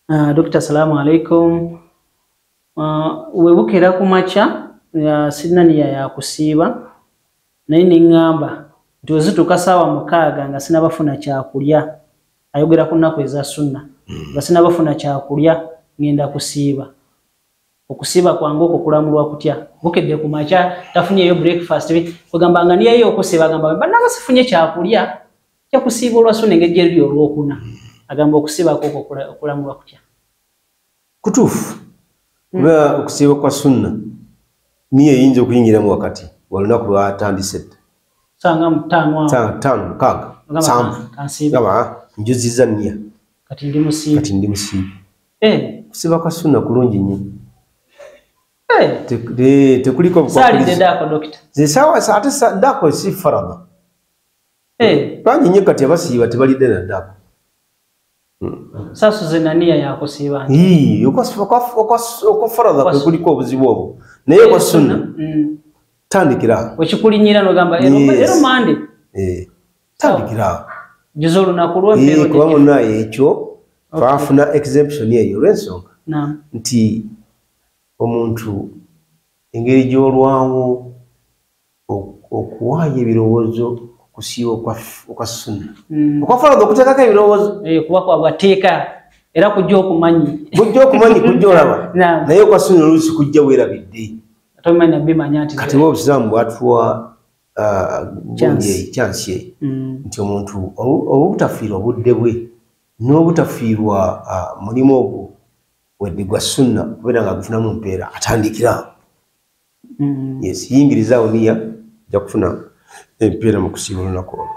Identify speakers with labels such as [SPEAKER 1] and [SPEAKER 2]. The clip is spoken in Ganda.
[SPEAKER 1] Dr. Salamu alaikum. Webukera kumacha sina niya ya kusiba naye ngamba nti tukasawa mukaaga nga sina bafuna kyakulya ayogera ku nnaku eza sunna nga sina bafuna kyakulya ngenda kusiba okusiba kwangu okukulamulwa kutya bukedde kumacha tafunyeyo breakfast kugamba nga niyeyo okusiba gamba bana basifunye kyakulya kya kusiba olwa sunna ngejje lyo olwokuna agamba okusiba koko okulamulwa kutya
[SPEAKER 2] kutufu kuba okusiba kwa sunna niye yinza okuyingira mu wakati walina kulwa tandisette
[SPEAKER 1] sanga mutano
[SPEAKER 2] kaga kama njuzi za nia
[SPEAKER 1] kati ndi musibi
[SPEAKER 2] kusiba kwa sunna kulungi nnyo tekuliko
[SPEAKER 1] sali de dako doctor
[SPEAKER 2] zisawa ate dako si farada bangi nnyo kati abasiiba tebalidde na dako
[SPEAKER 1] sasa zenania ya kusiba
[SPEAKER 2] uko farada kuliko obuzibu obwo naye kwa sunna tandikira
[SPEAKER 1] wekikulinyira no gamba ero mande
[SPEAKER 2] tandikira
[SPEAKER 1] jizolo nakulwa mpero
[SPEAKER 2] kwa muna ekyo twafuna exemption yeyo lwensonga nti omuntu engeri gy'olwawo okuwaayo ebirowoozo kusiiba okwa sunna okwa farada okuteekako ebirowoozo
[SPEAKER 1] kuba kwabateeka era kujja okumanyi
[SPEAKER 2] kujja olaba naye okwa sunna oluusi kujja weerabidde kati obusiraamu bwatuwa chansi nti omuntu obutafiirwa obudde bwe n'obutafiirwa mulimu ogwo wedde gwa sunna kubeera nga gufunamu mpeera atandikira yes yingiriza niya ja kufuna empeera mu kusiiba olunaku olwo